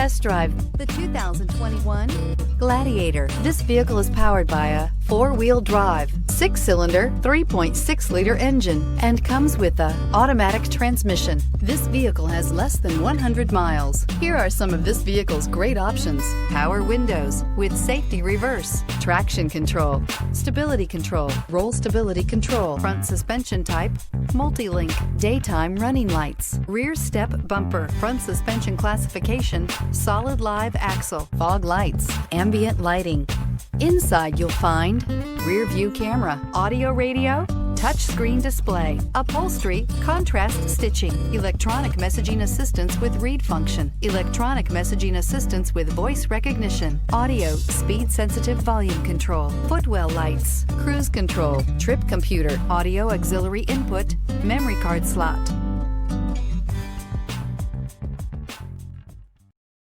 test drive the 2021 Gladiator. This vehicle is powered by a four-wheel drive, six-cylinder, 3.6-liter engine, and comes with a automatic transmission. This vehicle has less than 100 miles. Here are some of this vehicle's great options: power windows with safety reverse, traction control, stability control, roll stability control, front suspension type, multi-link, daytime running lights, rear step bumper, front suspension classification, solid live axle, fog lights, ambient lighting. Inside you'll find rear view camera, audio radio, touchscreen display, upholstery, contrast stitching, electronic messaging assistance with read function, electronic messaging assistance with voice recognition, audio, speed-sensitive volume control, footwell lights, cruise control, trip computer, audio auxiliary input, memory card slot.